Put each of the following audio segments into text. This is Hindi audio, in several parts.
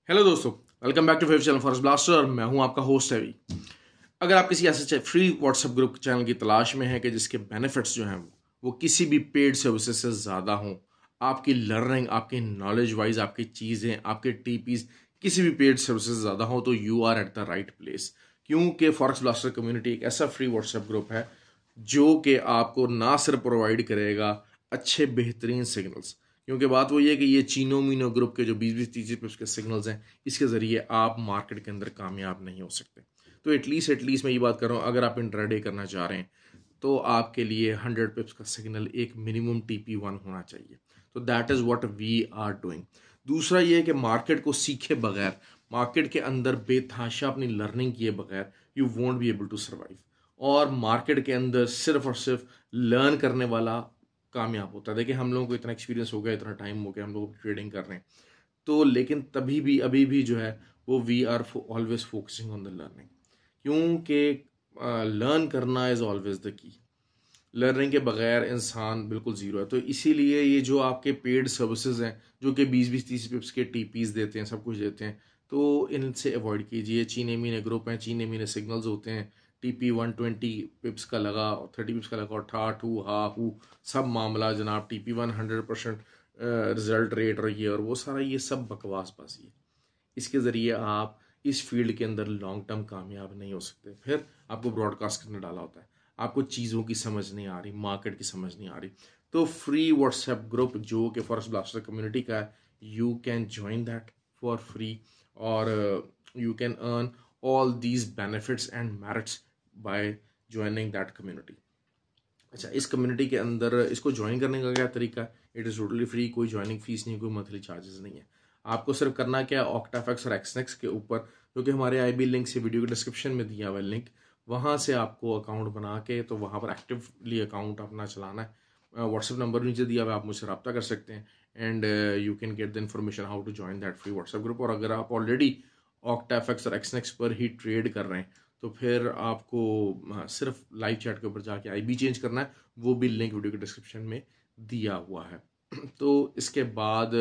हेलो दोस्तों, welcome back to fave channel forest blaster और मैं हूं आपका होस्ट हैवी। अगर आप किसी ऐसे फ्री व्हाट्सएप ग्रुप चैनल की तलाश में हैं कि जिसके बेनिफिट्स जो हैं वो किसी भी पेड सर्विसेज से ज़्यादा हों, आपकी लर्निंग, आपकी नॉलेज वाइज, आपकी चीज़ें, आपके टीपीज किसी भी पेड सर्विसेज से ज़्यादा हों, तो you are at the right place. क्योंकि फॉरेस्ट ब्लास्टर कम्युनिटी एक ऐसा फ्री व्हाट्सएप ग्रुप है जो कि आपको ना सिर्फ प्रोवाइड करेगा अच्छे बेहतरीन सिग्नल्स, क्योंकि बात वही है कि ये चीनो मीनो ग्रुप के जो 20-20 30 पे उसके सिग्नल्स हैं, इसके ज़रिए आप मार्केट के अंदर कामयाब नहीं हो सकते। तो एटलीस्ट मैं ये बात कर रहा हूँ, अगर आप इंट्राडे करना चाह रहे हैं तो आपके लिए 100 पिप्स का सिग्नल एक मिनिमम TP1 होना चाहिए। तो that is what we are doing. दूसरा ये है कि मार्केट को सीखे बगैर, मार्केट के अंदर बेतहाशा अपनी लर्निंग किए बगैर you won't be able to survive. और मार्केट के अंदर सिर्फ और सिर्फ लर्न करने वाला कामयाब होता है। देखिए, हम लोगों को इतना एक्सपीरियंस हो गया, इतना टाइम हो गया, हम लोग ट्रेडिंग कर रहे हैं, तो लेकिन तभी भी अभी भी जो है वो we are always focusing on the learning, क्योंकि लर्न करना is always the key. Learning के बगैर इंसान बिल्कुल ज़ीरो है। तो इसीलिए ये जो आपके पेड सर्विसेज हैं जो कि 20-20 30 पिप्स के टीपीज देते हैं, सब कुछ देते हैं, तो इनसे अवॉइड कीजिए। चीने मीने ग्रुप हैं, चीने मीने सिग्नल्स होते हैं। TP1 20 पिप्स का लगा और 30 पिप्स का लगा और ठा ठू हा हू सब मामला जनाब। TP1 100% रिजल्ट रेट और ये और वो सारा, ये सब बकवासबाजी है। इसके ज़रिए आप इस फील्ड के अंदर लॉन्ग टर्म कामयाब नहीं हो सकते। फिर आपको ब्रॉडकास्ट करने डाला होता है, आपको चीज़ों की समझ नहीं आ रही, मार्केट की समझ नहीं आ रही, तो फ्री व्हाट्सएप ग्रुप जो कि फॉरेस्ट ब्लास्टर कम्युनिटी का है, you can join that for free. और you can earn all these benefits and merits by joining that community. अच्छा, इस कम्युनिटी के अंदर इसको ज्वाइन करने का क्या तरीका है? इट इज़ टोटली फ्री, कोई ज्वाइनिंग फीस नहीं, कोई मंथली चार्जेस नहीं है। आपको सिर्फ करना क्या है, ऑक्टाफैक्स और एक्सनेक्स के ऊपर, जो कि हमारे IB लिंक से वीडियो के डिस्क्रिप्शन में दिया हुआ है लिंक, वहाँ से आपको अकाउंट बना के तो वहाँ पर एक्टिवली अकाउंट अपना चलाना है। व्हाट्सएप नंबर नीचे दिया हुआ है, आप मुझसे रब्ता कर सकते हैं and you can get the information how to join that free WhatsApp group. और अगर आप ऑलरेडी ऑक्टाफैक्स और एक्सनेक्स पर ही ट्रेड कर रहे हैं तो फिर आपको सिर्फ लाइव चैट के ऊपर जाके IB चेंज करना है, वो भी लिंक वीडियो के डिस्क्रिप्शन में दिया हुआ है। तो इसके बाद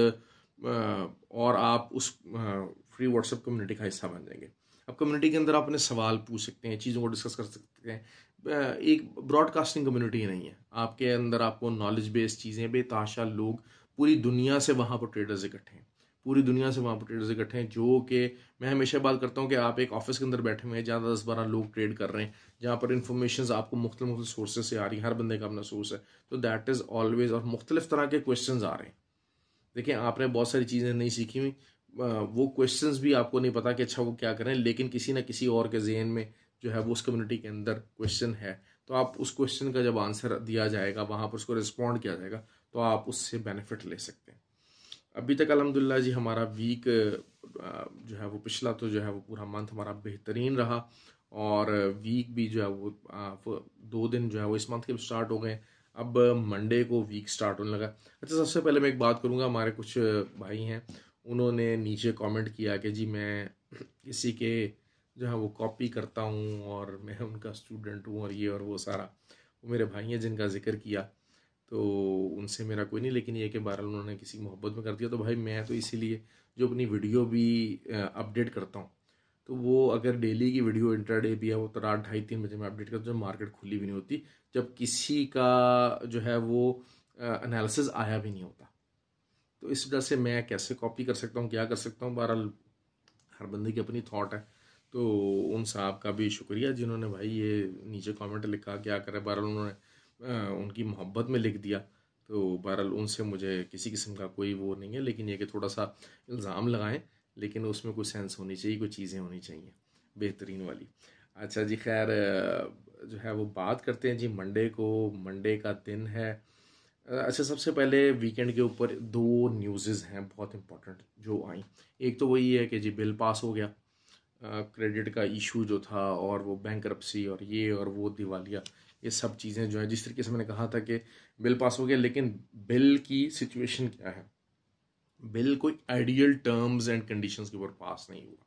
और आप उस फ्री व्हाट्सएप कम्युनिटी का हिस्सा बन जाएंगे। अब कम्युनिटी के अंदर आप अपने सवाल पूछ सकते हैं, चीज़ों को डिस्कस कर सकते हैं। एक ब्रॉडकास्टिंग कम्युनिटी ही नहीं है, आपके अंदर आपको नॉलेज बेस्ड चीज़ें, बेताशा लोग पूरी दुनिया से वहाँ पर ट्रेडर्स इकट्ठे हैं, पूरी दुनिया से वहाँ पर ट्रेडर्स इकट्ठे हैं, जो कि मैं हमेशा बात करता हूँ कि आप एक ऑफिस के अंदर बैठे हुए हैं जहाँ 10-12 लोग ट्रेड कर रहे हैं, जहाँ पर इंफॉर्मेशन आपको मुख्तलिफ सोर्सेज से आ रही है, हर बंदे का अपना सोर्स है, तो दैट इज़ ऑलवेज। और मुख्तलिफ तरह के क्वेश्चंस आ रहे हैं। देखिए, आपने बहुत सारी चीज़ें नहीं सीखी हुई, वो क्वेश्चंस भी आपको नहीं पता कि अच्छा वो क्या करें, लेकिन किसी ना किसी और के जहन में जो है वो उस कम्युनिटी के अंदर क्वेश्चन है, तो आप उस क्वेश्चन का जब आंसर दिया जाएगा, वहाँ पर उसको रिस्पॉन्ड किया जाएगा, तो आप उससे बेनिफिट ले सकते हैं। अभी तक अल्हम्दुलिल्लाह जी हमारा वीक जो है वो पिछला तो जो है वो पूरा मंथ हमारा बेहतरीन रहा, और वीक भी जो है वो 2 दिन जो है वो इस मंथ के स्टार्ट हो गए। अब मंडे को वीक स्टार्ट होने लगा। अच्छा, सबसे पहले मैं एक बात करूँगा, हमारे कुछ भाई हैं, उन्होंने नीचे कमेंट किया कि जी मैं किसी के जो है वो कॉपी करता हूँ और मैं उनका स्टूडेंट हूँ और ये और वो सारा। वो मेरे भाई हैं जिनका जिक्र किया, तो उनसे मेरा कोई नहीं, लेकिन ये कि बहरहाल उन्होंने किसी मोहब्बत में कर दिया। तो भाई मैं तो इसीलिए जो अपनी वीडियो भी अपडेट करता हूँ, तो वो अगर डेली की वीडियो इंट्राडे भी है वो तो रात 2:30-3 बजे मैं अपडेट करता हूँ, जब मार्केट खुली भी नहीं होती, जब किसी का जो है वो एनालिसिस आया भी नहीं होता। तो इस वजह से मैं कैसे कॉपी कर सकता हूँ, क्या कर सकता हूँ, बहरहाल हर बंदे की अपनी थॉट है। तो उन साहब का भी शुक्रिया जिन्होंने भाई ये नीचे कमेंट लिखा, क्या करें, बहरहाल उन्होंने उनकी मोहब्बत में लिख दिया। तो बहरहाल उनसे मुझे किसी किस्म का कोई वो नहीं है, लेकिन ये कि थोड़ा सा इल्ज़ाम लगाएं, लेकिन उसमें कोई सेंस होनी चाहिए, कोई चीज़ें होनी चाहिए बेहतरीन वाली। अच्छा जी, खैर जो है वो बात करते हैं जी मंडे को। मंडे का दिन है। अच्छा, सबसे पहले वीकेंड के ऊपर 2 न्यूज़ हैं बहुत इंपॉर्टेंट जो आई। एक तो वही है कि जी बिल पास हो गया, क्रेडिट का इशू जो था, और वो बैंकरप्सी और ये और वो दिवालिया, ये सब चीज़ें जो है, जिस तरीके से मैंने कहा था कि बिल पास हो गया, लेकिन बिल की सिचुएशन क्या है, बिल कोई आइडियल टर्म्स एंड कंडीशंस के ऊपर पास नहीं हुआ।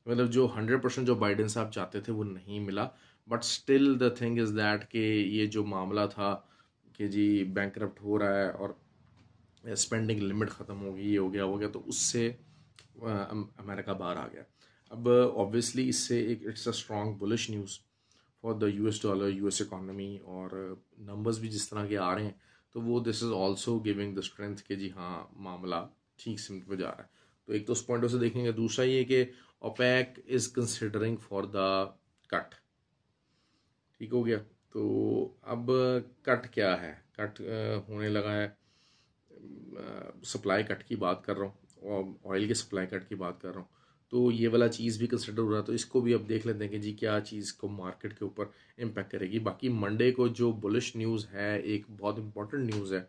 मतलब जो 100% जो बाइडेन साहब चाहते थे वो नहीं मिला। But still the thing is that कि ये जो मामला था कि जी बैंकरप्ट हो रहा है और स्पेंडिंग लिमिट ख़त्म हो गई, ये हो गया वो गया, तो उससे अमेरिका बाहर आ गया। अब ऑब्वियसली इससे एक it's a strong bullish news for the US dollar, US economy, और नंबर्स भी जिस तरह के आ रहे हैं तो वो this is also giving the strength कि जी हाँ मामला ठीक सिमत पे जा रहा है। तो एक तो उस पॉइंट से देखेंगे। दूसरा ये कि OPEC is considering for the cut. ठीक हो गया। तो अब कट क्या है? कट होने लगा है, सप्लाई कट की बात कर रहा हूँ और ऑयल के सप्लाई कट की बात कर रहा हूँ। तो ये वाला चीज़ भी कंसिडर हो रहा है, तो इसको भी अब देख लेते हैं कि जी क्या चीज़ को मार्केट के ऊपर इम्पैक्ट करेगी। बाकी मंडे को जो बुलिश न्यूज़ है, एक बहुत इंपॉर्टेंट न्यूज़ है,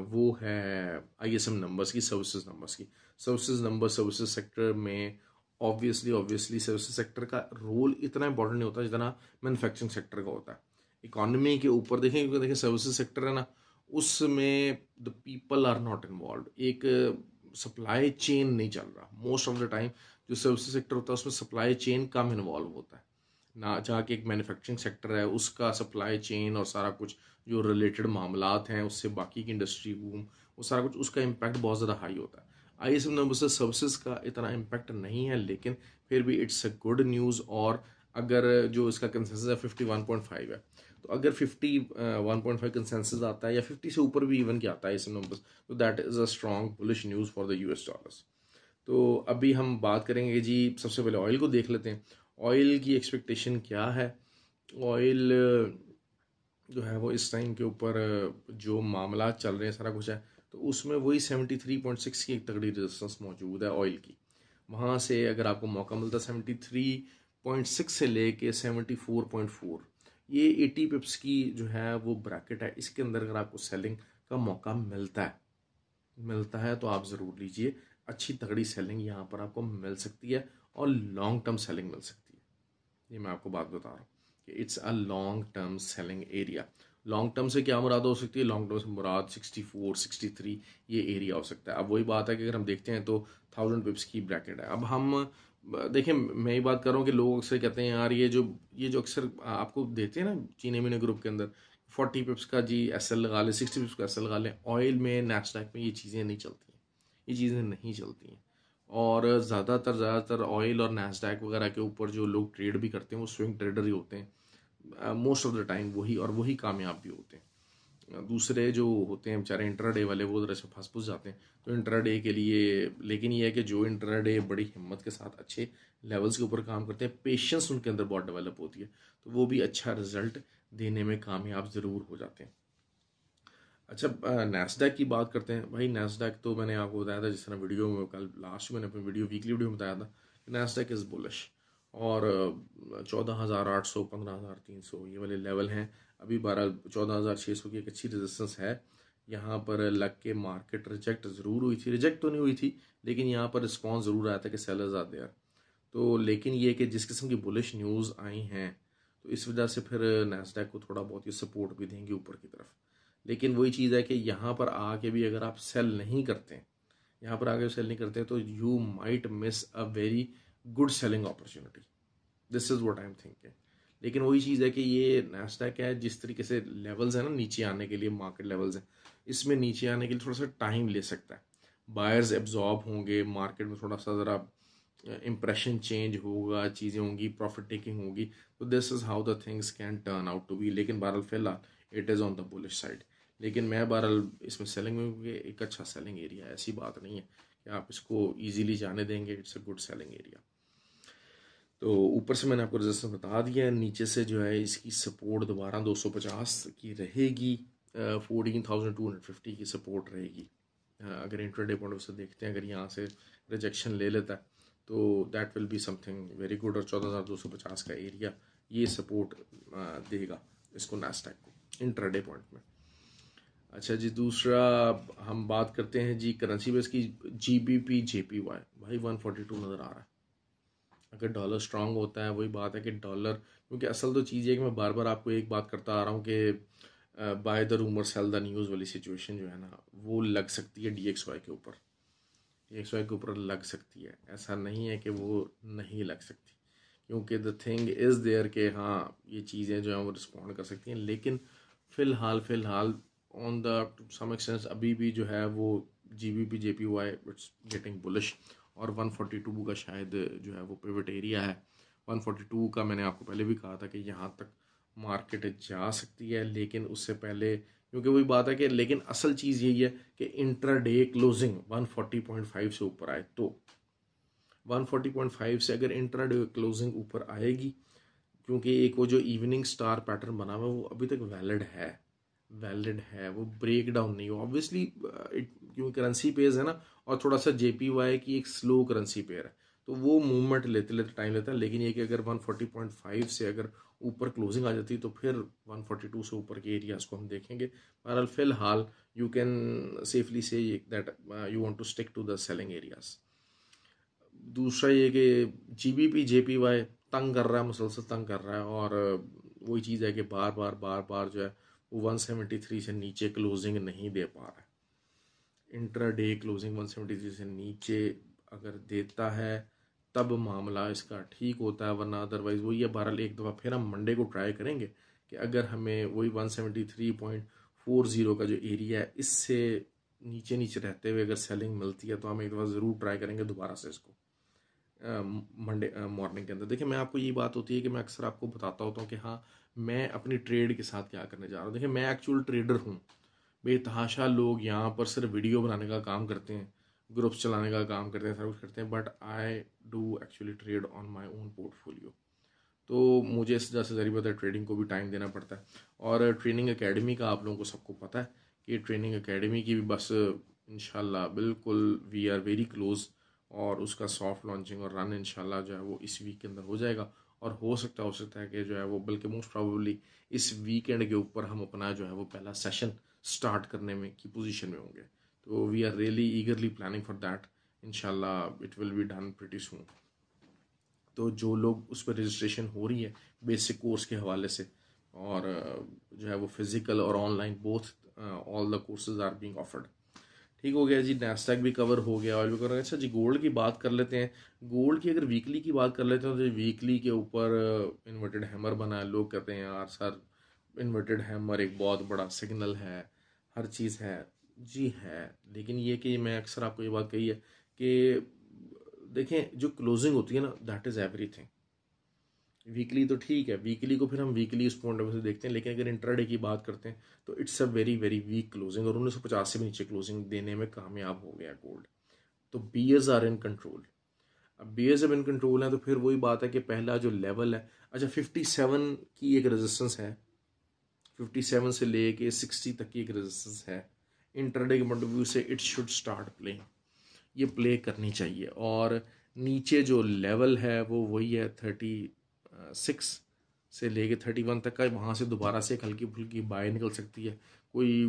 वो है आईएसएम नंबर्स की, सर्विसेज नंबर्स की। सर्विसेज सेक्टर में ऑब्वियसली सर्विसेज सेक्टर का रोल इतना इंपॉर्टेंट नहीं होता जितना मैन्युफैक्चरिंग सेक्टर का होता है इकोनॉमी के ऊपर। देखें, क्योंकि देखें सर्विसेज सेक्टर है ना, उसमें the people are not involve, एक सप्लाई चेन नहीं चल रहा मोस्ट ऑफ द टाइम। जो सर्विसेज सेक्टर होता है उसमें सप्लाई चेन कम इन्वॉल्व होता है ना, जहाँ की एक मैन्युफैक्चरिंग सेक्टर है उसका सप्लाई चेन और सारा कुछ जो रिलेटेड मामलात हैं उससे बाकी की इंडस्ट्री बूम, वो सारा कुछ उसका इम्पैक्ट बहुत ज़्यादा हाई होता है। आईएसएम नंबर से सर्विसेज का इतना इम्पैक्ट नहीं है, लेकिन फिर भी इट्स अ गुड न्यूज़। और अगर जो इसका कंसेंसस है 51.5 है, तो अगर 51.5 कंसेंसस आता है या 50 से ऊपर भी इवन क्या आता है आईएसएम नंबर्स, तो that is a strong bullish news for the US dollars. तो अभी हम बात करेंगे जी, सबसे पहले ऑयल को देख लेते हैं। ऑयल की एक्सपेक्टेशन क्या है? ऑयल जो है वो इस टाइम के ऊपर जो मामला चल रहे हैं सारा कुछ है, तो उसमें वही 73.6 की एक तगड़ी रेजिस्टेंस मौजूद है ऑयल की। वहाँ से अगर आपको मौका मिलता है 73.6 से लेके 74.4, ये 80 पिप्स की जो है वो ब्रैकेट है, इसके अंदर अगर आपको सेलिंग का मौका मिलता है तो आप ज़रूर लीजिए। अच्छी तगड़ी सेलिंग यहाँ पर आपको मिल सकती है और लॉन्ग टर्म सेलिंग मिल सकती है। ये मैं आपको बात बता रहा हूँ कि it's a long term selling area. Long term से क्या मुराद हो सकती है? लॉन्ग टर्म से मुराद 64, 63 ये एरिया हो सकता है। अब वही बात है कि अगर हम देखते हैं तो 1000 पिप्स की ब्रैकेट है। अब हम देखें, मैं ही बात कर रहा हूँ कि लोग अक्सर कहते हैं यार ये जो अक्सर आपको देते हैं ना चीनी मिनी ग्रुप के अंदर 40 पिप्स का जी एसएल लगा लें, 60 पिप्स का एसएल लगा लें। ऑयल में, नैस्डैक में ये चीज़ें नहीं चलती हैं, ये चीज़ें नहीं चलती हैं। और ज़्यादातर ऑयल और नैस्डैक वगैरह के ऊपर जो लोग ट्रेड भी करते हैं वो स्विंग ट्रेडर ही होते हैं मोस्ट ऑफ द टाइम, वही कामयाब भी होते हैं। दूसरे जो होते हैं बेचारे इंट्राडे वाले, वो तरह से फंस जाते हैं तो इंट्राडे के लिए। लेकिन ये है कि जो इंट्राडे बड़ी हिम्मत के साथ अच्छे लेवल्स के ऊपर काम करते हैं, पेशेंस उनके अंदर बहुत डेवलप होती है, तो वो भी अच्छा रिजल्ट देने में कामयाब ज़रूर हो जाते हैं। अच्छा, नैस्डैक की बात करते हैं भाई। नैस्डैक तो मैंने आपको बताया था, जिस तरह वीडियो में कल लास्ट में मैंने अपनी वीकली वीडियो में बताया था कि नैस्डैक इज़ बुलिश। और 14,800, 15,300 ये वाले लेवल हैं। अभी 14,600 की एक अच्छी रेजिस्टेंस है। यहाँ पर लग के मार्केट रिजेक्ट ज़रूर हुई थी, रिजेक्ट तो नहीं हुई थी लेकिन यहाँ पर रिस्पॉन्स ज़रूर आया था कि सेलर्स आर देयर। तो लेकिन ये कि जिस किस्म की बुलिश न्यूज़ आई हैं तो इस वजह से फिर नैस्डैक को थोड़ा बहुत ये सपोर्ट भी देंगे ऊपर की तरफ। लेकिन वही चीज़ है कि यहाँ पर आके भी अगर आप सेल नहीं करते, यहाँ पर आके सेल नहीं करते तो you might miss a very good selling opportunity. This is what I am thinking. लेकिन वही चीज़ है कि ये नैस्डैक है, जिस तरीके से लेवल्स है ना नीचे आने के लिए, मार्केट लेवल्स हैं, इसमें नीचे आने के लिए थोड़ा सा टाइम ले सकता है। बायर्स एब्जॉर्ब होंगे, मार्केट में थोड़ा सा ज़रा इम्प्रेशन चेंज होगा, चीज़ें होंगी, प्रॉफिट टेकिंग होगी, तो this is how the things can turn out to be. लेकिन बहरहाल फिलहाल it is on the bullish side. लेकिन मैं बहरहाल इसमें सेलिंग में, क्योंकि एक अच्छा सेलिंग एरिया है, ऐसी बात नहीं है कि आप इसको ईजीली जाने देंगे। It's a good selling area. तो ऊपर से मैंने आपको रेजिस्टेंस बता दिया है, नीचे से जो है इसकी सपोर्ट दोबारा 250 की रहेगी, 14,250 की सपोर्ट रहेगी। अगर इंट्राडे पॉइंट ऑफ से देखते हैं, अगर यहाँ से रिजेक्शन ले लेता है तो that will be something very good. और 14,250 का एरिया ये सपोर्ट देगा इसको, नैस्डैक को इंट्राडे पॉइंट में। अच्छा जी, दूसरा हम बात करते हैं जी करेंसी बेस की। GBP JPY भाई 142 नज़र आ रहा है। अगर डॉलर स्ट्रांग होता है, वही बात है कि डॉलर, क्योंकि असल तो चीज़ है कि मैं बार बार आपको एक बात करता आ रहा हूँ कि by the rumour cell the news वाली सिचुएशन जो है ना, वो लग सकती है DXY के ऊपर। DXY के ऊपर लग सकती है, ऐसा नहीं है कि वो नहीं लग सकती, क्योंकि द थिंग इज़ देयर कि हाँ ये चीज़ें जो हैं वो रिस्पॉन्ड कर सकती हैं। लेकिन फ़िलहाल on the to some extent अभी भी जो है वो GBP JPY it's getting bullish. और 142 का शायद जो है वो पिवट एरिया है। 142 का मैंने आपको पहले भी कहा था कि यहाँ तक मार्केट जा सकती है, लेकिन उससे पहले क्योंकि वही बात है कि लेकिन असल चीज़ यही है कि इंट्राडे क्लोजिंग 140.5 से ऊपर आए तो 140.5 से अगर इंट्राडे क्लोजिंग ऊपर आएगी, क्योंकि एक वो जो इवनिंग स्टार पैटर्न बना हुआ है वो अभी तक वैलिड है, वो ब्रेक डाउन नहीं हो ऑब्वियसली, क्योंकि करेंसी पेयर है ना, और थोड़ा सा जेपीवाई की एक स्लो करेंसी पेयर है, तो वो मूवमेंट लेते लेते टाइम लेता है। लेकिन ये कि अगर 140.5 से अगर ऊपर क्लोजिंग आ जाती है तो फिर 142 से ऊपर के एरियाज को हम देखेंगे। बहरहाल फिलहाल you can safely say that you want to stick to the selling areas. दूसरा ये कि जीबीपी जेपीवाई तंग कर रहा है, मुसलसल तंग कर रहा है, और वही चीज़ है कि बार बार जो है वो 173 से नीचे क्लोजिंग नहीं दे पा रहा है। इंट्रा डे क्लोजिंग 173 से नीचे अगर देता है तब मामला इसका ठीक होता है, वरना अदरवाइज़ वही है। बहरहाल एक दफ़ा फिर हम मंडे को ट्राई करेंगे कि अगर हमें वही 173.40 का जो एरिया है इससे नीचे नीचे रहते हुए अगर सेलिंग मिलती है तो हम एक दफ़ा ज़रूर ट्राई करेंगे दोबारा से इसको मंडे मॉर्निंग के अंदर। देखिए, मैं आपको यही बात होती है कि मैं अक्सर आपको बताता होता हूँ कि हाँ मैं अपनी ट्रेड के साथ क्या करने जा रहा हूँ। देखिए, मैं एक्चुअल ट्रेडर हूँ। बेतहाशा लोग यहाँ पर सिर्फ वीडियो बनाने का काम करते हैं, ग्रुप्स चलाने का काम करते हैं, सारा कुछ करते हैं, but I do actually trade on my own portfolio. तो मुझे इससे ज़्यादा ज़रूरी पता है, ट्रेडिंग को भी टाइम देना पड़ता है। और ट्रेनिंग एकेडमी का आप लोगों को सबको पता है कि ट्रेनिंग एकेडमी की भी बस इंशाल्लाह बिल्कुल वी आर वेरी क्लोज, और उसका सॉफ्ट लॉन्चिंग और रन इंशाल्लाह जो है वो इस वीक के अंदर हो जाएगा। और हो सकता है कि जो है वो बल्कि मोस्ट प्रोबेबली इस वीकेंड के ऊपर हम अपना जो है वो पहला सेशन स्टार्ट करने में की पोजीशन में होंगे। तो we are really eagerly planning for that. इंशाल्लाह it will be done pretty soon. तो जो लोग उस पर रजिस्ट्रेशन हो रही है बेसिक कोर्स के हवाले से, और जो है वो फिज़िकल और online both all the courses are being offered. ठीक हो गया जी, नैस्डैक भी कवर हो गया, ऑयल भी कवर हो गया। अच्छा जी, गोल्ड की बात कर लेते हैं। गोल्ड की अगर वीकली की बात कर लेते हैं तो वीकली के ऊपर इन्वर्टेड हैमर बना है। लोग कहते हैं यार सर इन्वर्टेड हैमर एक बहुत बड़ा सिग्नल है, हर चीज़ है। जी है, लेकिन ये कि मैं अक्सर आपको ये बात कही है कि देखें जो क्लोजिंग होती है ना दैट इज़ एवरीथिंग। वीकली तो ठीक है, वीकली को फिर हम वीकली उस पॉइंट ऑफ व्यू से देखते हैं, लेकिन अगर इंट्राडे की बात करते हैं तो it's a very very weak closing, और 1950 से भी नीचे क्लोजिंग देने में कामयाब हो गया गोल्ड। तो बीयर्स आर इन कंट्रोल। अब बीयर्स जब इन कंट्रोल है तो फिर वही बात है कि पहला जो लेवल है, अच्छा 57 की एक रेजिस्टेंस है, 57 से लेके 60 तक की एक रेजिस्टेंस है। इंट्राडे के पॉइंट ऑफ व्यू से इट शुड स्टार्ट प्लेइंग, ये प्ले करनी चाहिए। और नीचे जो लेवल है वो वही है 36 से लेके 31 तक का। वहाँ से दोबारा से एक हल्की फुल्की बाय निकल सकती है, कोई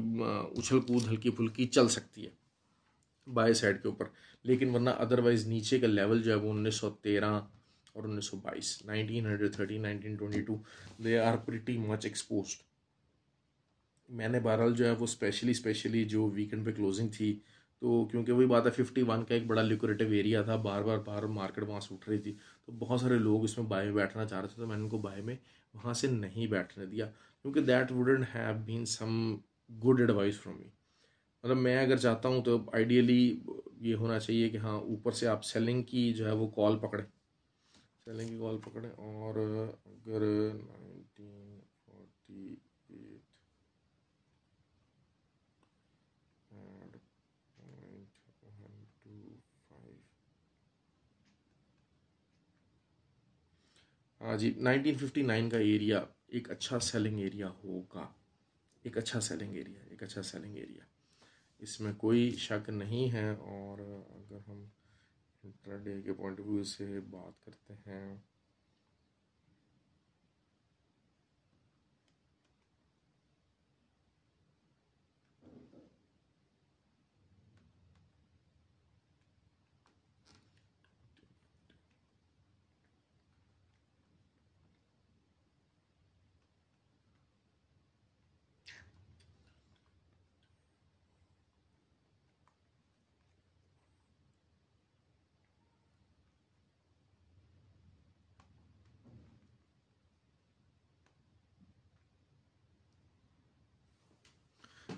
उछल कूद हल्की फुल्की चल सकती है बाय साइड के ऊपर, लेकिन वरना अदरवाइज नीचे का लेवल जो है वो 1913 और 1922, 1913, 1922 they are pretty much exposed. मैंने बहरहाल जो है वो स्पेशली जो वीकेंड पे क्लोजिंग थी, तो क्योंकि वही बात है 51 का एक बड़ा लिक्विडेटिव एरिया था, बार मार्केट वहाँ से उठ रही थी, तो बहुत सारे लोग इसमें बाय में बैठना चाह रहे थे, तो मैंने उनको बाय में वहाँ से नहीं बैठने दिया, क्योंकि that wouldn't have been some good advice from me. मतलब मैं अगर चाहता हूँ तो आइडियली ये होना चाहिए कि हाँ ऊपर से आप सेलिंग की जो है वो कॉल पकड़ें, सेलिंग की कॉल पकड़ें, और अगर 1948 हाँ जी 1959 का एरिया एक अच्छा सेलिंग एरिया होगा, एक अच्छा सेलिंग एरिया, इसमें कोई शक नहीं है। और अगर हम इंट्राडे के पॉइंट ऑफ व्यू से बात करते हैं,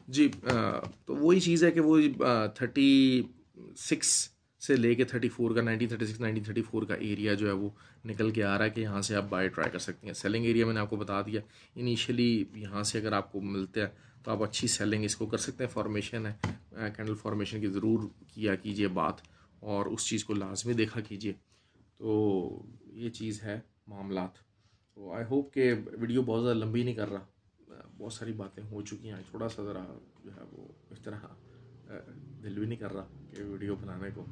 जी तो वही चीज़ है कि वो 36 से लेके 34 का 1936 1934 का एरिया जो है वो निकल के आ रहा है कि यहाँ से आप बाय ट्राई कर सकती हैं। सेलिंग एरिया मैंने आपको बता दिया, इनिशियली यहाँ से अगर आपको मिलता है तो आप अच्छी सेलिंग इसको कर सकते हैं। फॉर्मेशन है, कैंडल फॉर्मेशन की ज़रूर किया कीजिए बात, और उस चीज़ को लाजमी देखा कीजिए। तो ये चीज़ है मामलात। तो आई होप कि वीडियो बहुत ज़्यादा लंबी नहीं कर रहा, बहुत सारी बातें हो चुकी हैं, थोड़ा सा ज़रा जो है वो इस तरह दिल भी नहीं कर रहा कि वीडियो बनाने को।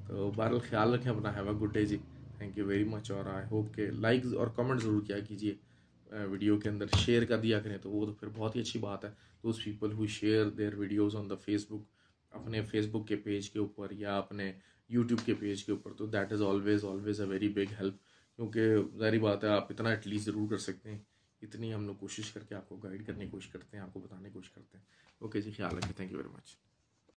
तो बहरहाल ख्याल रखें अपना, have a good day ji, thank you very much. और आई होप के लाइक और कमेंट ज़रूर किया कीजिए, वीडियो के अंदर शेयर कर दिया करें तो वो तो फिर बहुत ही अच्छी बात है। Those people who share their videos on the Facebook, अपने फेसबुक के पेज के ऊपर या अपने यूट्यूब के पेज के ऊपर, तो that is always a very big help. क्योंकि ज़ाहिर बात है आप इतना एटलीस्ट ज़रूर कर सकते हैं, इतनी हम लोग कोशिश करके आपको गाइड करने की कोशिश करते हैं, आपको बताने की कोशिश करते हैं। ओके जी, ख्याल रखें, थैंक यू वेरी मच।